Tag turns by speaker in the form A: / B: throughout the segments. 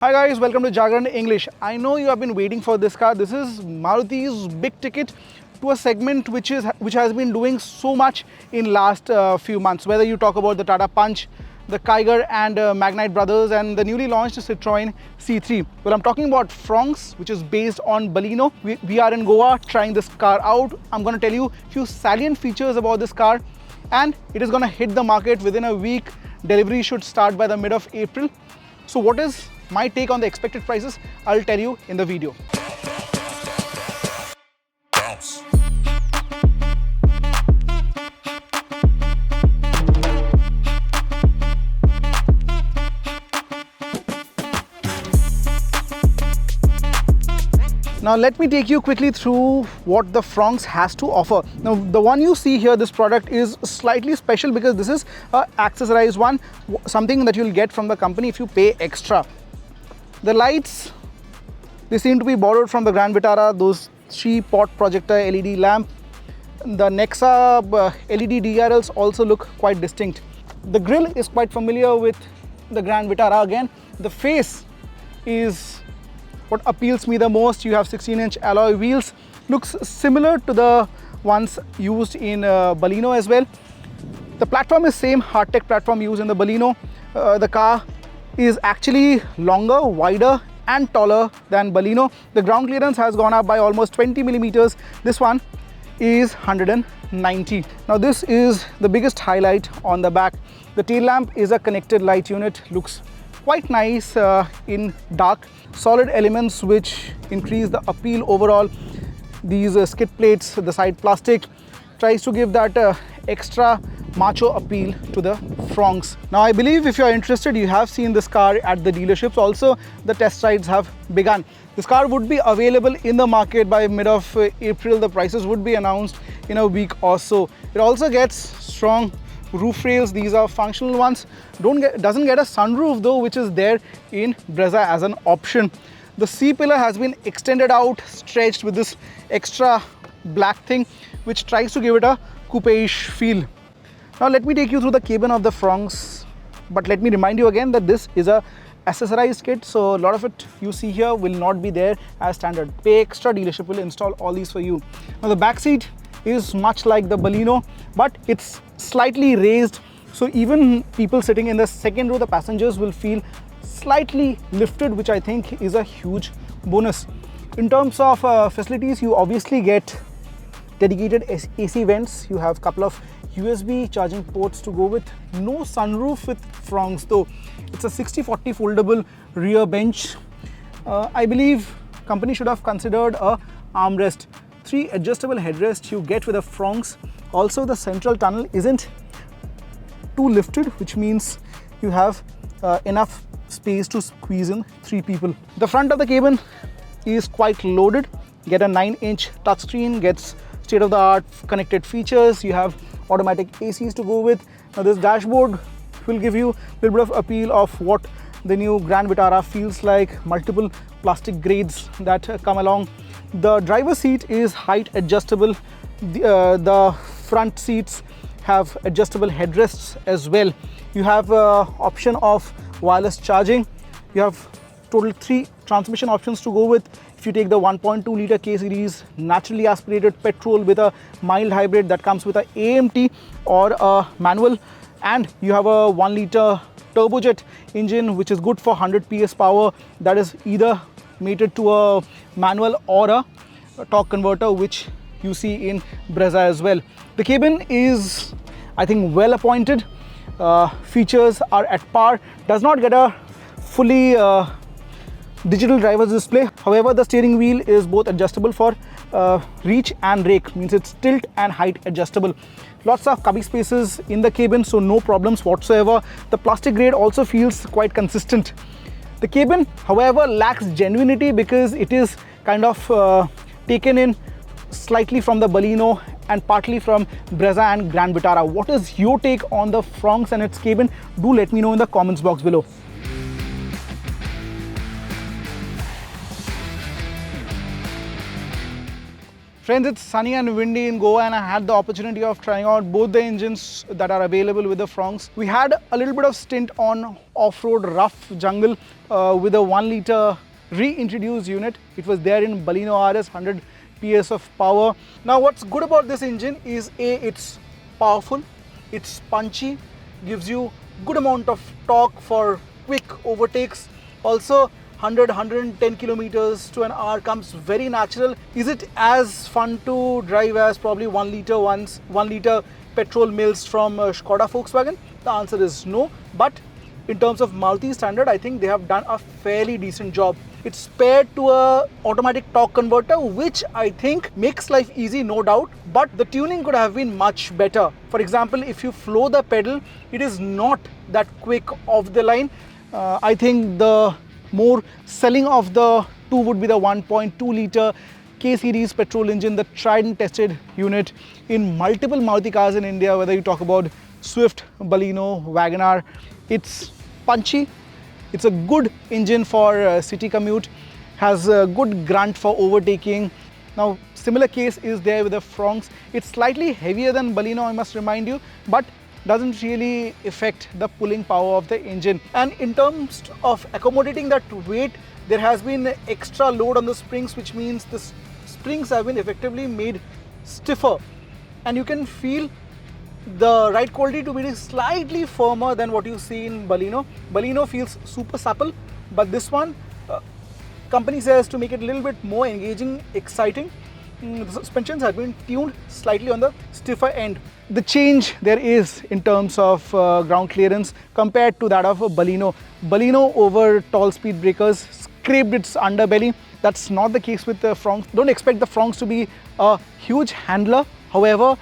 A: Hi guys, welcome to Jagran English. I know you have been waiting for this car. This is Maruti's big ticket to a segment which has been doing so much in last few months. Whether you talk about the Tata Punch, the Kiger and Magnite brothers and the newly launched Citroën C3. Well, I'm talking about Fronx, which is based on Baleno. We are in Goa trying this car out. I'm going to tell you a few salient features about this car, and it is going to hit the market within a week. Delivery should start by the mid of April. So what is my take on the expected prices? I'll tell you in the video. Bounce. Now let me take you quickly through what the Fronx has to offer. Now the one you see here, this product is slightly special because this is an accessorized one, something that you'll get from the company if you pay extra. The lights, they seem to be borrowed from the Grand Vitara, those 3-pot projector LED lamp. The Nexa LED DRLs also look quite distinct. The grille is quite familiar with the Grand Vitara again. The face is what appeals me the most. You have 16-inch alloy wheels. Looks similar to the ones used in Baleno as well. The platform is same hard-tech platform used in the Baleno. The car is actually longer, wider and taller than Baleno. The ground clearance has gone up by almost 20 millimeters. This one is 190. Now this is the biggest highlight on the back. The tail lamp is a connected light unit. Looks quite nice in dark. Solid elements which increase the appeal overall. These skid plates, the side plastic, tries to give that extra macho appeal to the Fronx. Now I believe if you're interested, you have seen this car at the dealerships. Also the test rides have begun. This car would be available in the market by mid of April. The prices would be announced in a week or so. It also gets strong roof rails. These are functional ones. Doesn't get a sunroof though, which is there in Brezza as an option. The C pillar has been extended out, stretched with this extra black thing, which tries to give it a coupe-ish feel. Now let me take you through the cabin of the Fronx, but let me remind you again that this is a accessorized kit, so a lot of it you see here will not be there as standard. Pay extra, dealership will install all these for you. Now the back seat is much like the Baleno, but it's slightly raised, so even people sitting in the second row, the passengers will feel slightly lifted, which I think is a huge bonus. In terms of facilities, you obviously get dedicated AC vents. You have a couple of USB charging ports to go with. No sunroof with Fronx though. It's a 60/40 foldable rear bench. I believe company should have considered a armrest. 3 adjustable headrests you get with a Fronx. Also the central tunnel isn't too lifted, which means you have enough space to squeeze in 3 people. The front of the cabin is quite loaded. Get a 9-inch touchscreen, gets state-of-the-art connected features. You have automatic ACs to go with. Now this dashboard will give you a little bit of appeal of what the new Grand Vitara feels like. Multiple plastic grades that come along. The driver's seat is height adjustable. The front seats have adjustable headrests as well. You have option of wireless charging. You have total 3 transmission options to go with. If you take the 1.2 litre K series naturally aspirated petrol with a mild hybrid that comes with a AMT or a manual, and you have a 1 litre turbojet engine which is good for 100 PS power, that is either mated to a manual or a torque converter, which you see in Brezza as well. The cabin is, I think, well appointed. Features are at par. Does not get a fully digital driver's display. However, the steering wheel is both adjustable for reach and rake, means it's tilt and height adjustable. Lots of cubby spaces in the cabin, so no problems whatsoever. The plastic grade also feels quite consistent. The cabin, however, lacks genuinity because it is kind of taken in slightly from the Baleno and partly from Brezza and Grand Vitara. What is your take on the Fronx and its cabin? Do let me know in the comments box below. Friends, it's sunny and windy in Goa and I had the opportunity of trying out both the engines that are available with the Fronx. We had a little bit of stint on off-road rough jungle with a 1 litre reintroduced unit. It was there in Baleno RS, 100 PS of power. Now what's good about this engine is it's powerful, it's punchy, gives you good amount of torque for quick overtakes. Also 100-110 kilometers to an hour comes very natural. Is it as fun to drive as probably 1 litre petrol mills from Skoda Volkswagen? The answer is no. But in terms of Maruti standard, I think they have done a fairly decent job. It's paired to a automatic torque converter, which I think makes life easy, no doubt, but the tuning could have been much better. For example, if you flow the pedal, it is not that quick off the line. I think the more selling of the two would be the 1.2 litre K series petrol engine, the tried and tested unit in multiple Maruti cars in India, whether you talk about Swift, Baleno, WagonR. It's punchy, it's a good engine for city commute, has a good grunt for overtaking. Now similar case is there with the Fronx. It's slightly heavier than Baleno, I must remind you, but doesn't really affect the pulling power of the engine. And in terms of accommodating that weight, there has been extra load on the springs, which means the springs have been effectively made stiffer, and you can feel the ride quality to be slightly firmer than what you see in Baleno. Baleno feels super supple, but this one, company says to make it a little bit more engaging, exciting, the suspensions have been tuned slightly on the stiffer end. The change there is in terms of ground clearance compared to that of a Baleno. Baleno over tall speed breakers scraped its underbelly. That's not the case with the Fronx. Don't expect the Fronx to be a huge handler. However,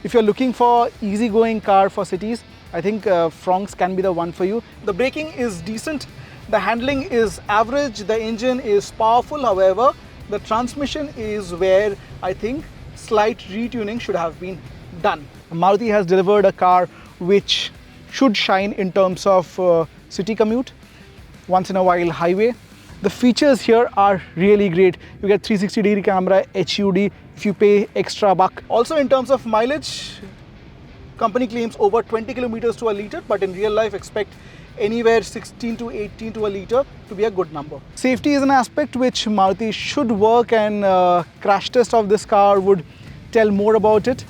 A: if you're looking for easygoing car for cities, I think Fronx can be the one for you. The braking is decent, the handling is average, the engine is powerful. However, the transmission is where I think slight retuning should have been done. Maruti has delivered a car which should shine in terms of city commute, once in a while highway. The features here are really great. You get 360-degree camera, HUD if you pay extra buck. Also in terms of mileage, company claims over 20 kilometers to a litre, but in real life expect anywhere 16 to 18 to a litre to be a good number. Safety is an aspect which Maruti should work, and crash test of this car would tell more about it.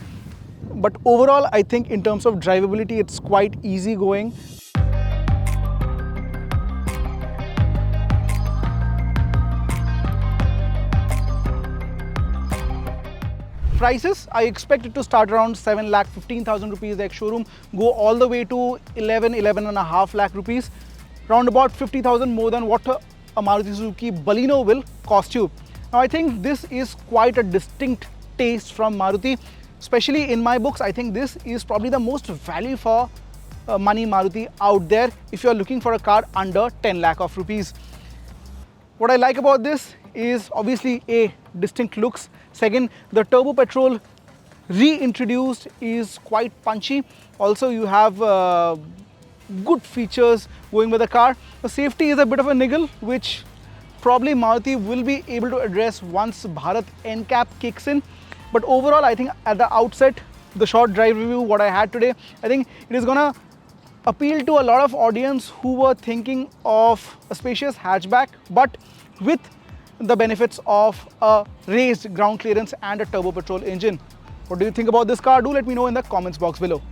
A: But overall, I think in terms of drivability, it's quite easy going. Prices, I expect it to start around 7,15,000 rupees ex-showroom, go all the way to 11.5 lakh rupees, round about 50,000 more than what a Maruti Suzuki Baleno will cost you. Now I think this is quite a distinct taste from Maruti, especially in my books. I think this is probably the most value for money Maruti out there if you are looking for a car under 10 lakh of rupees. What I like about this is obviously A, distinct looks. Second, the turbo petrol reintroduced is quite punchy. Also, you have good features going with the car. The safety is a bit of a niggle, which probably Maruti will be able to address once Bharat NCAP kicks in. But overall, I think at the outset, the short drive review, what I had today, I think it is gonna appeal to a lot of audience who were thinking of a spacious hatchback, but with the benefits of a raised ground clearance and a turbo petrol engine. What do you think about this car? Do let me know in the comments box below.